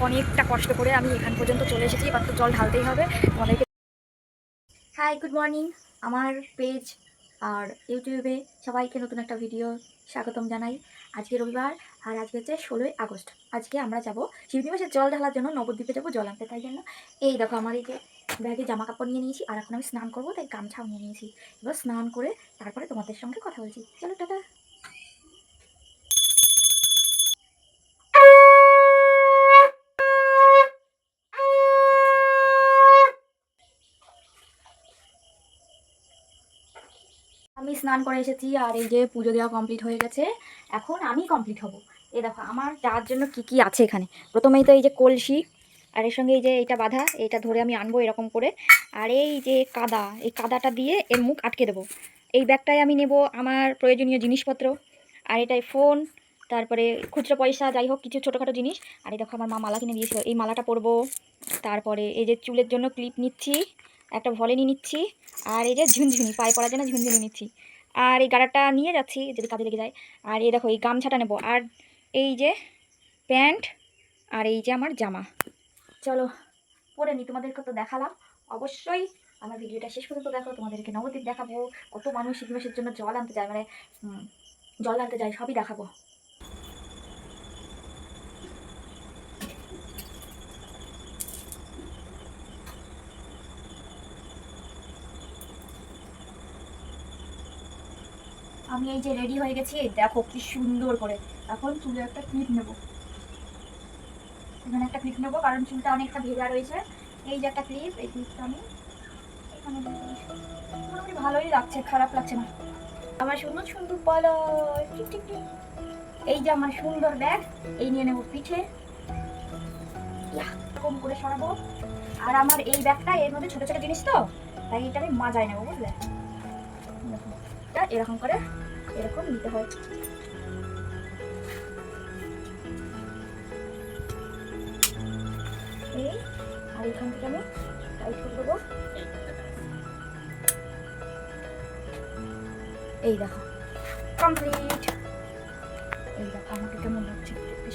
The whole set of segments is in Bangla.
অনেকটা কষ্ট করে আমি এখান পর্যন্ত চলে এসেছি, এবার তো জল ঢালতেই হবে তোমাদেরকে। Hi, good morning. আমার পেজ আর ইউটিউবে সবাইকে নতুন একটা ভিডিও স্বাগতম জানাই। আজকে রবিবার আর আজকে হচ্ছে 16ই আগস্ট। আজকে আমরা যাব শিবনী মাসের জল ঢালার জন্য নবদ্বীপে যাবো জল আনতে। তাই জন্য এই দেখো আমার এই যে ব্যাগে জামা কাপড় নিয়ে নিয়েছি, আর এখন আমি স্নান করবো, তাই গামছাও নিয়ে নিয়েছি। এবার স্নান করে তারপরে তোমাদের সঙ্গে কথা বলছি। চলো, টাটা। আমি স্নান করে এসেছি আর এই যে পুজো দেওয়া কমপ্লিট হয়ে গেছে। এখন আমি কমপ্লিট হব। এই দেখো আমার যাওয়ার জন্য কি কি আছে এখানে। প্রথমেই তো এই যে কলসি, আর এর সঙ্গে এই যে এইটা বাঁধা, এইটা ধরে আমি আনবো এরকম করে। আর এই যে কাদা, এই কাদাটা দিয়ে এর মুখ আটকে দেবো। এই ব্যাগটায় আমি নেব আমার প্রয়োজনীয় জিনিসপত্র, আর এটাই ফোন, তারপরে খুচরো পয়সা, যাই হোক কিছু ছোটোখাটো জিনিস। আর এই দেখো আমার মা মালা কিনে দিয়েছিল, এই মালাটা পরবো। তারপরে এই যে চুলের জন্য ক্লিপ নিচ্ছি, একটা ভলিনি নিচ্ছি, আর এই যে ঝুনঝুনি, পায়ে পড়ার জন্য ঝুনঝুনি নিচ্ছি। আর এই গাড়াটা নিয়ে যাচ্ছি যদি কাজে লেগে যায়। আর এই দেখো এই গামছাটা নেব, আর এই যে প্যান্ট, আর এই যে আমার জামা। চলো পরে নি, তোমাদেরকে তো দেখালাম। অবশ্যই আমার ভিডিওটা শেষ পর্যন্ত দেখো, তোমাদেরকে নবদ্বীপ দেখাবো, কত মানুষ শীত মাসের জন্য জল আনতে যায়, মানে জল আনতে যায়, সবই দেখাবো। আমি এই যে রেডি হয়ে গেছি, দেখো কি সুন্দর করে। এখন চুলে একটা ক্লিপ নেব, এখানে একটা ক্লিপ নেবো কারণ চুলটা অনেকটা ভেজা রয়েছে। এই যে একটা ক্লিপ, এই ক্লিপটা আমি এখানে মোটামুটি ভালোই লাগছে, খারাপ লাগছে না। আমার সুন্দর সুন্দর পালা, টিক টিক টিক। এই যে আমার সুন্দর ব্যাগ, এই নিয়ে নেবো পিঠে, এরকম করে সরাবো। আর আমার এই ব্যাগটা এর মধ্যে ছোট ছোট জিনিস তো, তাই এটা আমি মাজায় নেবো, বুঝলে। এরকম করে এরকম নিতে হয়। এই আর এখান থেকে আমি টাইট করে দেবো। এই দেখো কমপ্লিট। এই দেখো আমাকে কেমন লাগছে,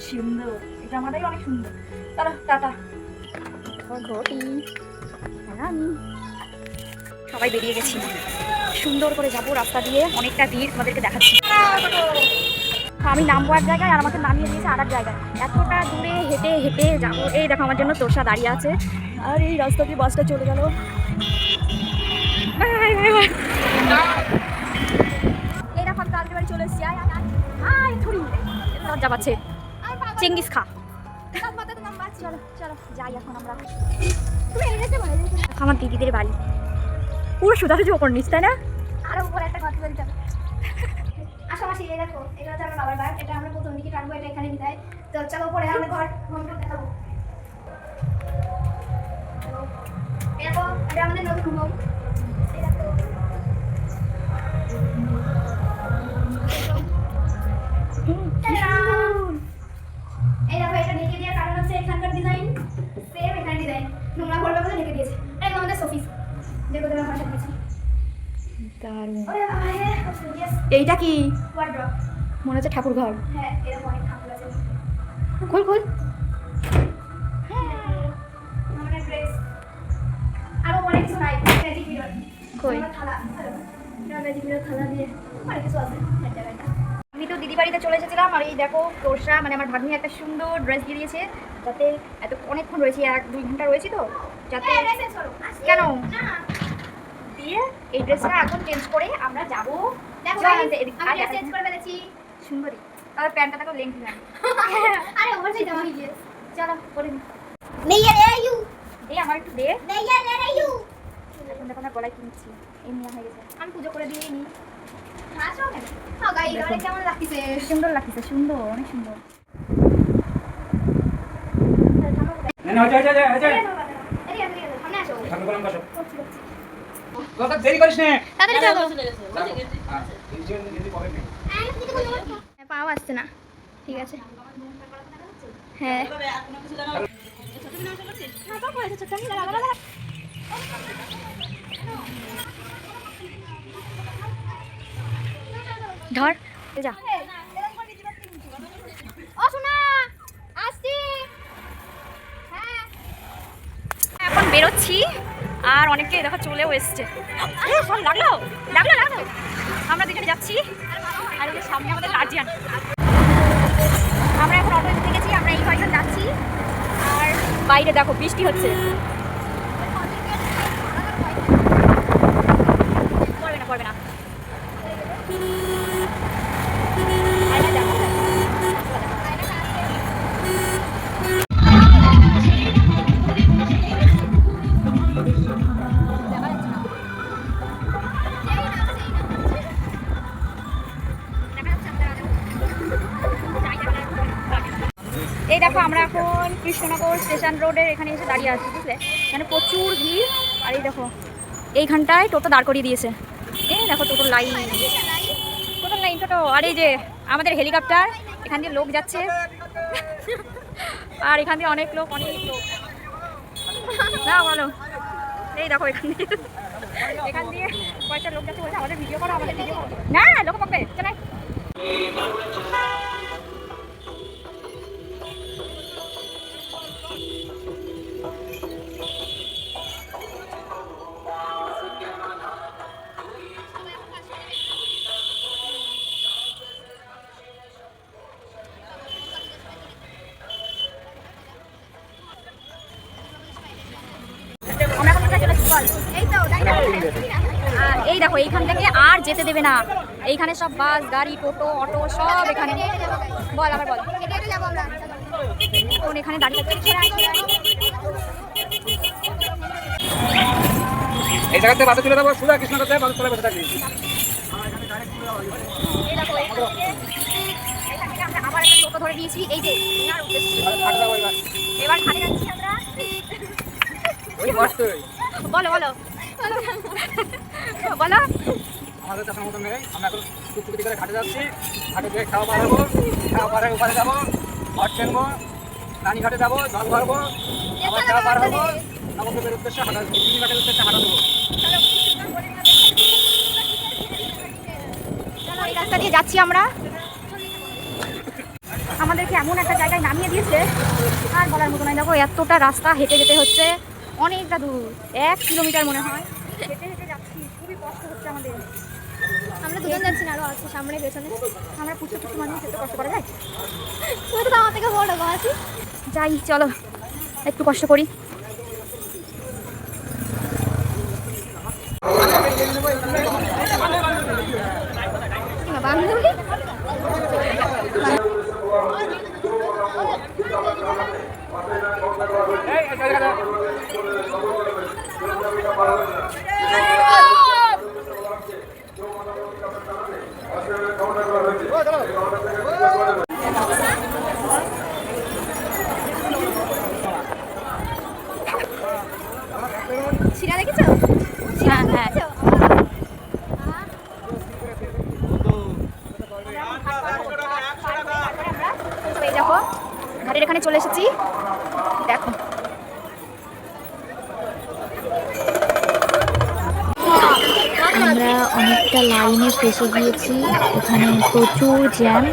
সুন্দর। এটা আমাদের অনেক সুন্দর। চলো টাটা। ঘটি আমি সবাই বেরিয়ে গেছি, সুন্দর করে যাবো রাস্তা দিয়ে, অনেকটা ভিড়, তোমাদেরকে দেখাচ্ছি। আমি নামবো এক জায়গায় আর আমাকে নামিয়ে দিয়েছে আর এক জায়গায়, এতটা দূরে হেঁটে হেঁটে যাবো। এই দেখো আমার জন্য তোষা দাঁড়িয়ে আছে, আর এই রাস্তা দিয়ে বাসটা চলে গেল। এই দেখো আমি তাদের বাড়ি চলে এসেছি। লজ্জা পাচ্ছে, চেঙ্গিস খা। চলো চলো যাই এখন আমরা। আমার দিদিদের বাড়ি পুরো সোজাসুজি ওপর নিচ, তাই না? আরো উপরে একটা ঘর তুলতে হবে। আশামাশি এই দেখো, এটা হচ্ছে আমার বাবার বাড়ি, এটা আমরা প্রথম দিকে টানবো, এটা এখানে বিদায়। তো চলো উপরে আমরা ঘরটা দেখাবো। দেখো এটা আমাদের নতুন ঘর। এই দেখো এটা ঢেকে দেওয়ার কারণ হচ্ছে এখানকার ডিজাইন সেম, এখানে ডিজাইন নোংরা করবে বলে ঢেকে দিয়েছে। এটা আমাদের শোপিস, দেখো তোমরা ভাষা দিয়েছি। এইটা কি মনে হচ্ছে ঠাকুর ঘর। হ্যাঁ এরকম অনেক ঠাকুর আছে। খোল খোল। আমাদের ড্রেস আরো অনেক কিছু নাই, ম্যাজিক মিরর কই থালা, ম্যাজিক মিরর থালা দিয়ে অনেক কিছু আছে। আমি তো দিদি বাড়িতে চলে এসেছিলাম, আর এই দেখো তোষা মানে আমার ভাগ্নি একটা সুন্দর ড্রেস দিয়ে দিয়েছে, যাতে এত অনেকক্ষণ রয়েছি, 1-2 ঘন্টা রয়েছি, তো যাতে কেন দিয়ে এই ড্রেসটা এখন চেঞ্জ করে আমরা যাবো। চেঞ্জ করে ফেলেছি, সুন্দরী। তবে প্যান্টটা দেখো লেংথি না। আরে অবশ্যই জামা নিয়ে চলো পরে নি। নেইয়া রে ইউ এই আমার একটু দে। নেইয়া রে ইউ এখন দেখো না গলায় কিনছি, এই নিয়ে হয়ে গেছে। আমি পুজো করে দিয়ে নি। আসো কেন? হ্যাঁ গাইস, অনেক কেমন লাগতেছে? সুন্দর লাগতেছে, সুন্দর, অনেক সুন্দর। না না, যা যা যা যা। এই সামনে আসো। সামনে বললাম বসো। কথা দেরি করিস না। তাড়াতাড়ি যাও। হ্যাঁ, এই যে কবে নেই। পাও আসছে না, ঠিক আছে। হ্যাঁ ধর যা। ও শোনা আসছি। হ্যাঁ এখন বেরোচ্ছি আর অনেকে দেখো চলেও এসছে। সব লাগলো লাগলো লাগলো। আমরা দুজনে যাচ্ছি আর ওদের সামনে আমাদের গার্জিয়ান। আমরা এখন অটো উঠে গেছি, আমরা এই কয়েকজন যাচ্ছি আর বাইরে দেখো বৃষ্টি হচ্ছে। পড়বে না পড়বে না। এই দেখো আমরা এখন কৃষ্ণনগর স্টেশন রোডের এখানে এসে দাঁড়িয়ে আছি, বুঝলে? মানে প্রচুর ভিড়। আর এই দেখো এইখানটায় টোটো দাঁড় করিয়ে দিয়েছে। এই দেখো টোটোর লাইন, টোটোর লাইন টোটো। আর এই যে আমাদের হেলিকপ্টার, এখান দিয়ে লোক যাচ্ছে আর এখান দিয়ে অনেক লোক না বলো। এই দেখো এখান দিয়ে কয়েকটা লোক যাচ্ছে, বলছে আমাদের ভিডিও করো আমাদের ভিডিও করো। না লোক পাবে চলে। এই দেখো এইখান থেকে আর যেতে দেবে না। এইখানে সব বাস গাড়ি টোটো অটো সব এখানে। বল আবার বল। এখানে দাঁড়িয়ে এই জায়গাতে বাসে তুলে দেবো, সুধা কৃষ্ণনগর থেকে বাসে তুলে বসে থাকবি। এই দেখো এইখান থেকে আমরা আবার একটা টোটো ধরে নিয়েছি। এই যে এবার খালি যাচ্ছি আমরা। বলো বলো বলো। আমাদের দেখার মতো নেই, আমরা এখন টুকটুকি করে ঘাটে যাচ্ছি। ঘাটে গিয়ে খাওয়া পাড়াবো, খাওয়া পাড়ায় ওপারে যাবো, ঘট কিনবো, রানীঘাটে যাবো, জল ভরবো, আবার খাওয়া পার হবো, নবদ্বীপের উদ্দেশ্যে হাঁটা দেবো, ঘাটের উদ্দেশ্যে হাঁটা দেবো। চলো এই রাস্তা দিয়ে যাচ্ছি আমরা। আমাদেরকে এমন একটা জায়গায় নামিয়ে দিয়েছে আর বলার মতো নয়। দেখো এতটা রাস্তা হেঁটে যেতে হচ্ছে, অনেকটা দূর, 1 কিলোমিটার মনে হয় হেঁটে হেঁটে যাচ্ছি। খুবই কষ্ট হচ্ছে আমাদের। আমরা দুজন যাচ্ছি না, আরো আছে সামনে পেছনে। আমরা পুষতে মানুষ এত কষ্ট করা যায়? তুই তো আমার থেকে বড় গো আছিস। যাই চলো একটু কষ্ট করি। বান্ধবী শিরা দেখেছো? হ্যাঁ হ্যাঁ এই দেখো ঘাটের এখানে চলে এসেছি। দেখো আমরা অনেকটা লাইনে ফেসে গিয়েছি, এখানে প্রচুর জ্যাম।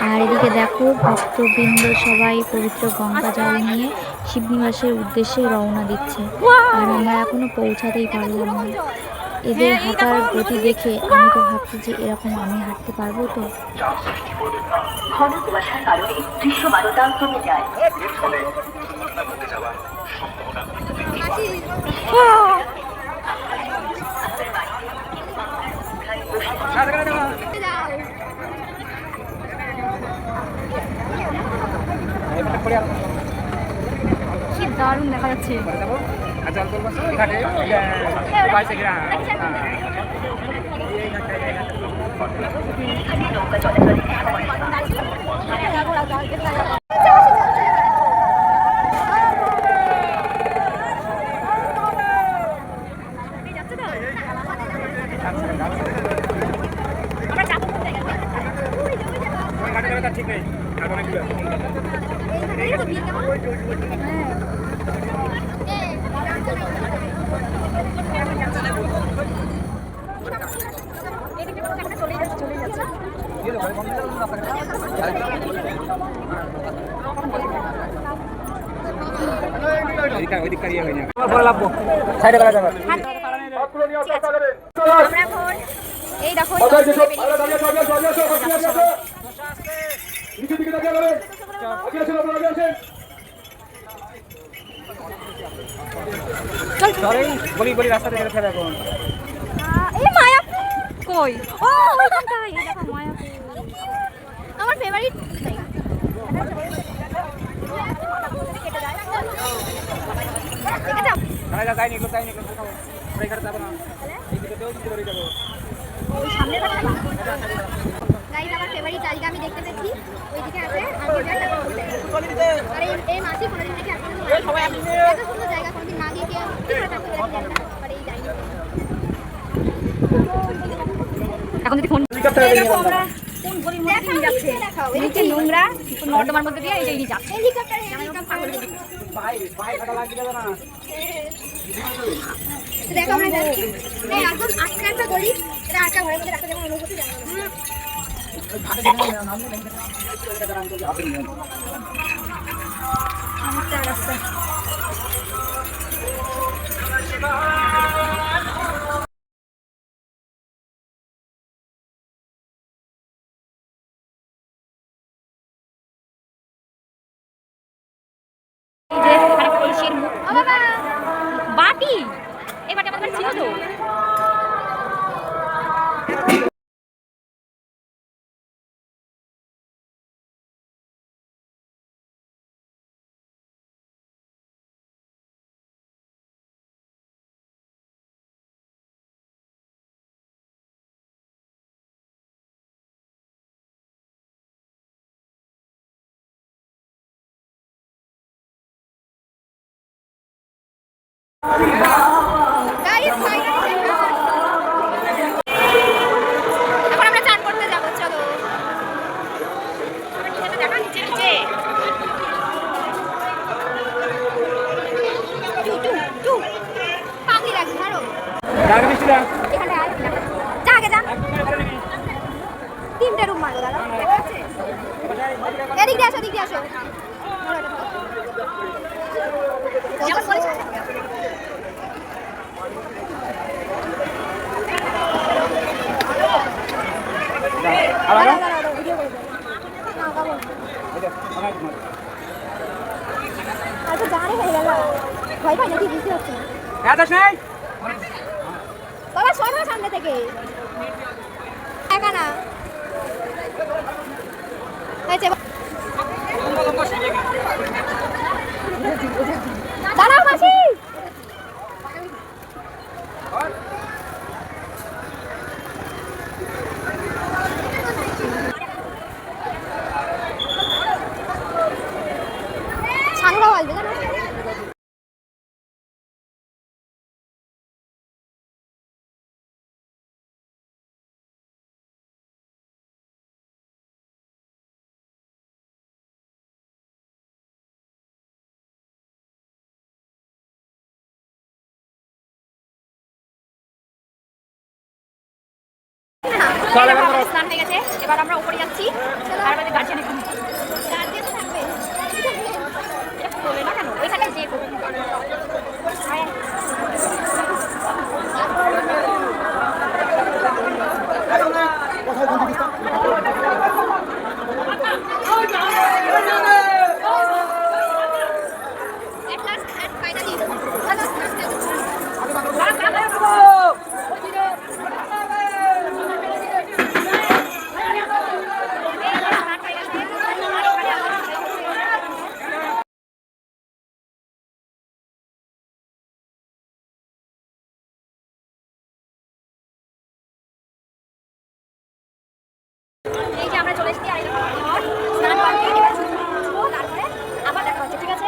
আর এদিকে দেখো ভক্তবৃন্দ সবাই পবিত্র গঙ্গা জল নিয়ে শিবনিবাসের উদ্দেশ্যে রওনা দিচ্ছে। আর আমরা এখনো পৌঁছাতেই পারলাম না। এদের হাঁটার গতি দেখে আমি তো ভাবছি যে এরকম আমি হাঁটতে পারবো তো। ঘন কুয়াশার কারণে দৃশ্যমানতা কমে যায়। কি দারুণ দেখা যাচ্ছে। জল করবো ঘাটে বাইশে গ্রাম। নৌকা চলাচলের ঠিক নেই চলে যাচ্ছে সাইডে করা যাবে। আমরা এখন এই দেখো এই দশ থেকে বলি বলি রাস্তা থেকে ফেলে এখন এই মায়াপুর কই ও ওইখানটায় এই দেখো মায়াপুর আমার ফেভারিট যাইনি এগুলো যাইনি এগুলো খাবো এখানে যাবো না এইদিকে দেও দিতে পারি যাবো ওই সামনে গাইস আমার ফেভারিট জায়গা আমি দেখতে পেয়েছি ওইদিকে আছে আর এই মাসি কোনোদিন দেখে আসলে সবাই এত সুন্দর জায়গা কোনোদিন না গিয়ে কেউ আর এই জায়গা এখন যদি ফোন নিচে নোংরা নর্দমার মধ্যে দিয়ে এই যে যাচ্ছে দেখো আমরা যাচ্ছি একদম আটকা একটা গলি এটা আটকা ঘরের মধ্যে রাখতে যেমন অনুভূতি জানো রাস্তা বাটি এই বাটি আমাদের ছিল তো গাইস ফাইনালি এখন আমরা চান করতে যাব চলো দেখা নিচে নিচে টু টু টু পাগলি লাগছে ধরো জায়গা মিষ্টি দাও এখানে আয় যা আগে যা তিনটে রুম মারো দাদা এদিক দিয়ে আসো এদিক দিয়ে আসো ভিডিও করে আচ্ছা জানে হয়ে গেল ভয় পাই নাকি বুঝতে পারছি না বাবা সর না সামনে থেকে একা না হয়েছে দাঁড়াও মাসি ছানরাও আসবে জানো স্নান হয়ে গেছে এবার আমরা উপরে যাচ্ছি আর আমাদের গার্জিয়ান এখন গার্জিয়ান থাকবে এটা বলে না কেন ওইখানে যে at last and finally এই যে আমরা চলে এসেছি আর এটা স্নান কমপ্লিট এবার তারপরে আবার দেখা হচ্ছে ঠিক আছে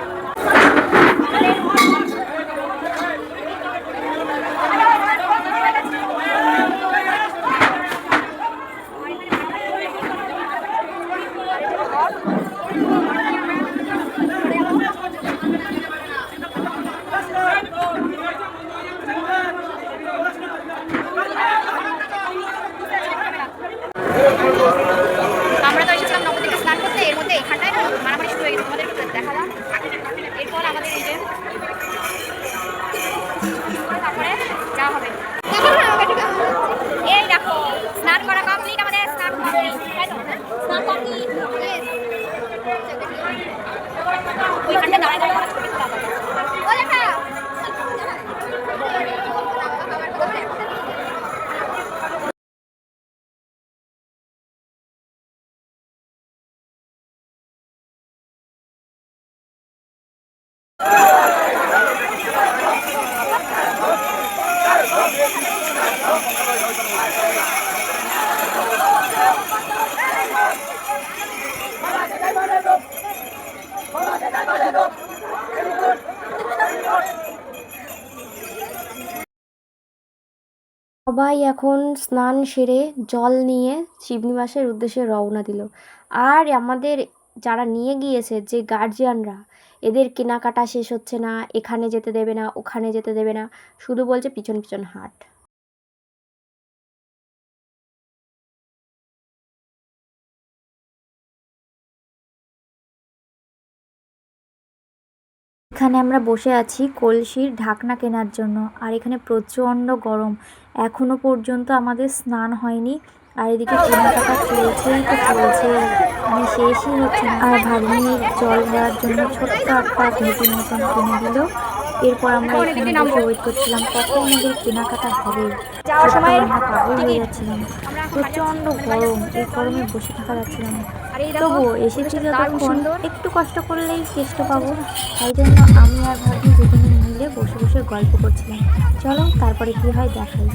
সবাই এখন স্নান সেরে জল নিয়ে শিবনিবাসের উদ্দেশ্যে রওনা দিল। আর আমাদের যারা নিয়ে গিয়েছে যে গার্জিয়ানরা, এদের কেনাকাটা শেষ হচ্ছে না, এখানে যেতে দেবে না, ওখানে যেতে দেবে না, শুধু বলছে পিছন পিছন হাট। এখানে আমরা বসে আছি কলসির ঢাকনা কেনার জন্য। আর এখানে প্রচণ্ড গরম, এখনো পর্যন্ত আমাদের স্নান হয়নি। আর এদিকে কেনাকাটা চলছেই তো চলছে, মানে শেষই হচ্ছে না। আর ভাগ্নির জল ভরার জন্য ছোট্ট একটা ঘটি মতন কিনে দিল। এরপর আমরা এখানে বসে ওয়েট করছিলাম কখন আমাদের কেনাকাটা হবে। যাওয়ার সময় আমরা পাগল হয়ে টিকিট যাচ্ছিলাম, আমরা এখন প্রচণ্ড গরম, এই গরমে বসে থাকা যাচ্ছিল না। আর এই দেখো তবুও এসেছি পরিবেশটা দারুণ যতক্ষণ, সুন্দর। একটু কষ্ট করলেই কেষ্ট পাবো। তাই জন্য আমি আর ভাবি দুজনে মিলে বসে বসে গল্প করছিলাম। চলো তারপরে কি হয় দেখাই।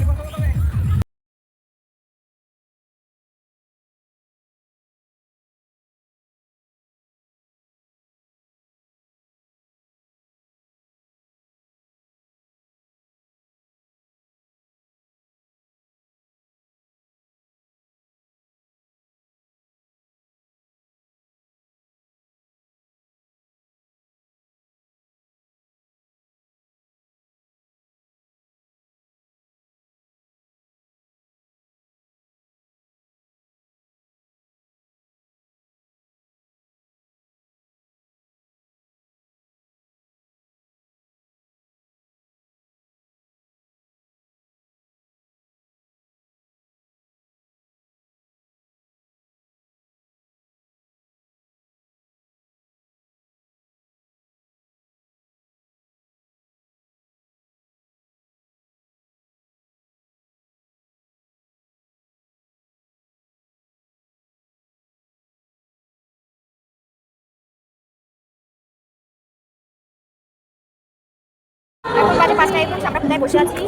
এখন বাজে 5টা 21, আমরা কোথায় বসে আছি?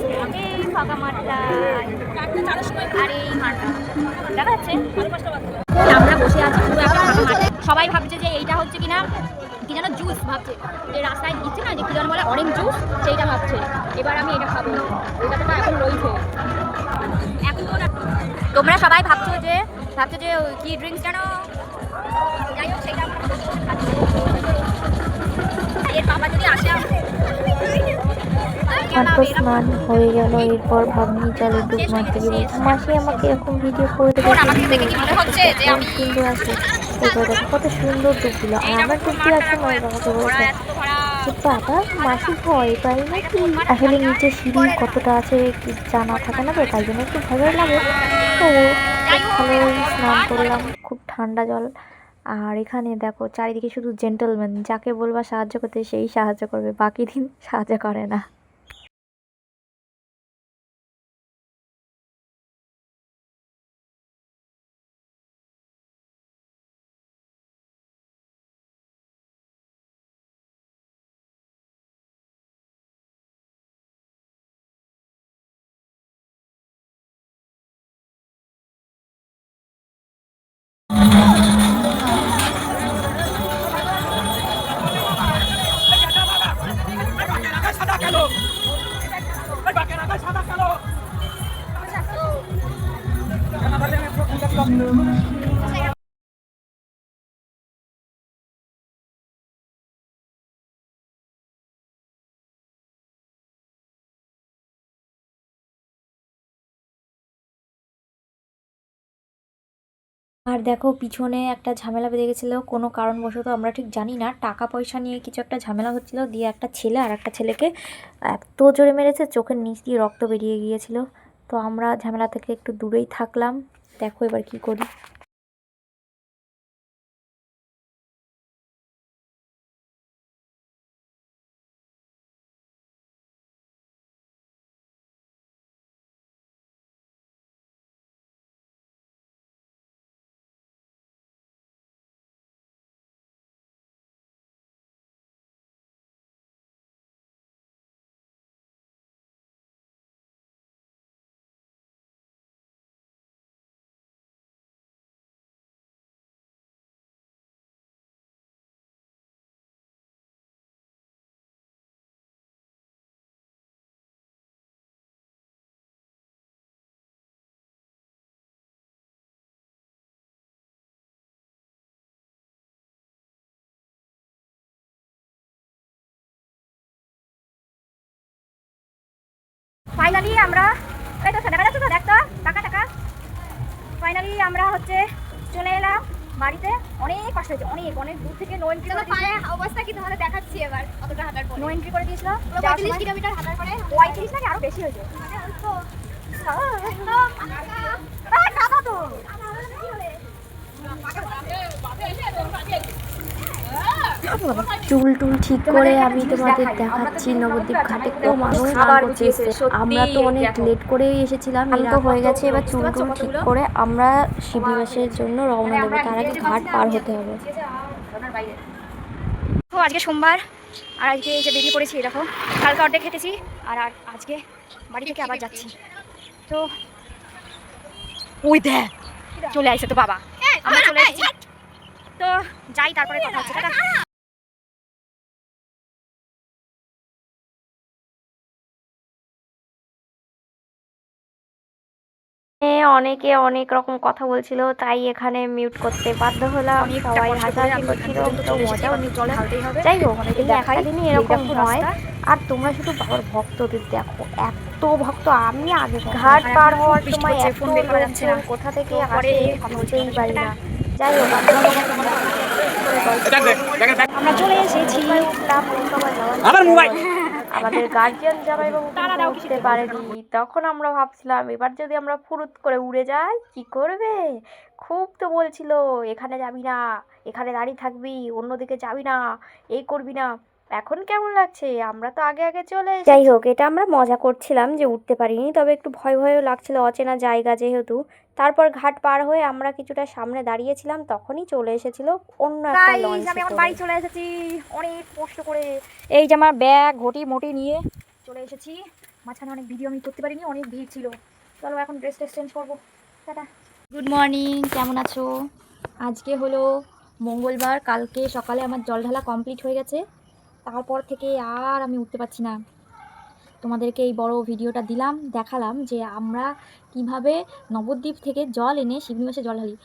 এই ফাঁকা মাঠটা আর এই মাঠটা দেখা যাচ্ছে। আমরা বসে আছি পুরো একটা ফাঁকা মাঠে। সবাই ভাবছে যে এইটা হচ্ছে কিনা কি যেন জুস ভাবছে, যে রাস্তায় দিচ্ছে না যে কি যেন বলে অরেঞ্জ জুস, সেইটা ভাবছে। এবার আমি এটা খাবো, এটা তো এখন রয়েছে। এখন তোমরা সবাই ভাবছো যে কি ড্রিঙ্কস যেন, যাই হোক সেটা আমরা বসে বসে খাচ্ছি। এর বাবা যদি আসে আর তো স্নান হয়ে গেল, এরপর ভাগ্নি জলে ডুব মারতে গেল। মাসি আমাকে এখন ভিডিও করে দেবে, সুন্দর আছে। এরপর দেখো কত সুন্দর ডুব দিল। আর আমার ডুব দেওয়ার সময় আমাকে বলছে যে বাবা মাসি ভয় পাই নাকি, আসলে নিচে সিঁড়ি কতটা আছে কি জানা থাকে না, তো তাই জন্য একটু ভয় ভয় লাগে। তো ভালোই স্নান করলাম, খুব ঠান্ডা জল। আর এখানে দেখো চারিদিকে শুধু জেন্টলম্যান, যাকে বলবা সাহায্য করতে সেই সাহায্য করবে, বাকি দিন সাহায্য করে না। আর দেখো পিছনে একটা ঝামেলা বেঁধে গেছিলো কোনো কারণবশত, আমরা ঠিক জানি না, টাকা পয়সা নিয়ে কিছু একটা ঝামেলা হচ্ছিল। দিয়ে একটা ছেলে আর একটা ছেলেকে এত জোরে মেরেছে, চোখের নিচ দিয়ে রক্ত বেরিয়ে গিয়েছিল। তো আমরা ঝামেলা থেকে একটু দূরেই থাকলাম। দেখো এবার কি করি। ফাইনালি আমরা এই তো দেখা যাচ্ছে তো দেখতো টাকা টাকা ফাইনালি আমরা হচ্ছে চলে এলাম বাড়িতে। অনেক কষ্ট হয়েছে, অনেক অনেক দূর থেকে নো এন্ট্রি করে পায়ে অবস্থা কি তোমাদের দেখাচ্ছি এবার অতটা হাঁটার পরে। নো এন্ট্রি করে দিয়েছিল। 35 কিলোমিটার হাঁটার পরে 35 নাকি আরো বেশি হয়েছে। মানে অল্প টাকা তো চুল টুল ঠিক করে আমি তোমাদের দেখাচ্ছি নবদ্বীপ ঘাটে তো মানুষ স্নান করতে এসেছে। আমরা তো অনেক লেট করেই এসেছিলাম, তো হয়ে গেছে। এবার চুল টুল ঠিক করে আমরা শিবনিবাসের জন্য রওনা দেবো, তার আগে ঘাট পার হতে হবে। তো আজকে সোমবার আর আজকে এই যে বেরিয়ে পড়েছি এরকম, কালকে অর্ধেক খেটেছি আর আজকে বাড়ি থেকে আবার যাচ্ছি। তো ওই দেখ চলে আসছে তো বাবা, আমরা চলে এসেছি। তো যাই, তারপরে কথা হচ্ছে। টাটা। অনেকে অনেক রকম কথা বলছিল, তাই এখানে মিউট করতে বাধ্য হলাম। সবাই হাসাহাসি করছিল, তো মজাও নিচ্ছিল। যাই হোক, এই একটা দিনই এরকম হয়। আর তোমরা শুধু বাবার ভক্তদের দেখো, এত ভক্ত। আমি আগে ঘাট পার হওয়ার সময় এত লোকজন কোথা থেকে আসে বুঝতেই পারি না। যাই হোক, আমরা চলে এসেছি। উঠলাম, আমাদের গার্জিয়ান জামাইবাবু উঠতে পারেনি। তখন আমরা ভাবছিলাম এবার যদি আমরা ফুরুত করে উড়ে যাই কি করবে। খুব তো বলছিল এখানে যাবি না, এখানে দাঁড়িয়ে থাকবি, অন্যদিকে যাবি না, এই করবি না। এখন কেমন লাগছে? আমরা তো আগে আগে চলে এসেছি। যাই হোক, এটা আমরা মজা করছিলাম যে উঠতে পারিনি, তবে একটু ভয় ভয়ও লাগছিল, অচেনা জায়গা যেহেতু। তারপর ঘাট পার হয়ে আমরা কিছুটা সামনে দাঁড়িয়েছিলাম, তখনই চলে এসেছিল অন্য একটা লঞ্চ। আমি আমার বাড়ি চলে এসেছি অনেক কষ্ট করে। এই যে আমার ব্যাগ ঘটি মটি নিয়ে চলে এসেছি। মাঝখানে অনেক ভিডিও আমি করতে পারিনি, অনেক ভিড় ছিল। চলো এখন ড্রেস চেঞ্জ করবো। টাটা। গুড মর্নিং, কেমন আছো? আজকে হলো মঙ্গলবার, কালকে সকালে আমার জল ঢালা কমপ্লিট হয়ে গেছে। তারপর থেকে আর আমি উঠতে পারছি না। তোমাদেরকে এই বড় ভিডিওটা দিলাম, দেখালাম যে আমরা কিভাবে নবদ্বীপ থেকে জল এনে শিবনিবাসে জল ঢালি।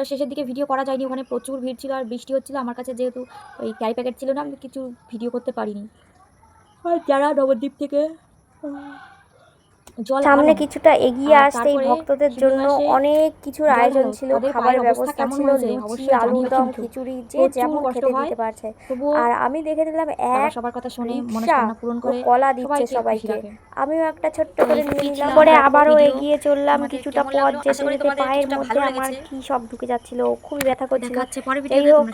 শেষের দিকে ভিডিও করা যায়নি, ওখানে প্রচুর ভিড় ছিল আর বৃষ্টি হচ্ছিল। আমার কাছে যেহেতু ওই ক্যারি প্যাকেট ছিল না, আমি কিছু ভিডিও করতে পারিনি। আর যারা নবদ্বীপ থেকে জল সামনে কিছুটা এগিয়ে আসতেই ভক্তদের জন্য অনেক কিছুর আয়োজন ছিল, খাবারের ব্যবস্থা ছিল, লুচি, আলুর দম, খিচুড়ি, যে যেমন খেতে দিতে পারছে। আর আমি দেখে দিলাম এক সবার কথা শুনে রিকশা পূরণ করে কলা দিচ্ছে সবাইকে। আমিও একটা ছোট্ট করে নিয়ে নিলাম। পরে আবারও এগিয়ে চললাম কিছুটা পথ, যেতে যেতে পায়ের মধ্যে আমার কি সব ঢুকে যাচ্ছিল, খুবই ব্যথা করছিল। যাই হোক,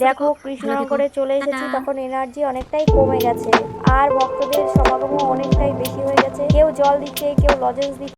দেখো কৃষ্ণনগরে চলে এসেছি, তখন এনার্জি অনেকটাই কমে গেছে আর ভক্তদের সমাগমও অনেকটাই বেশি হয়ে গেছে। কেউ জল দিচ্ছে, কেউ লজেন্স দিচ্ছে।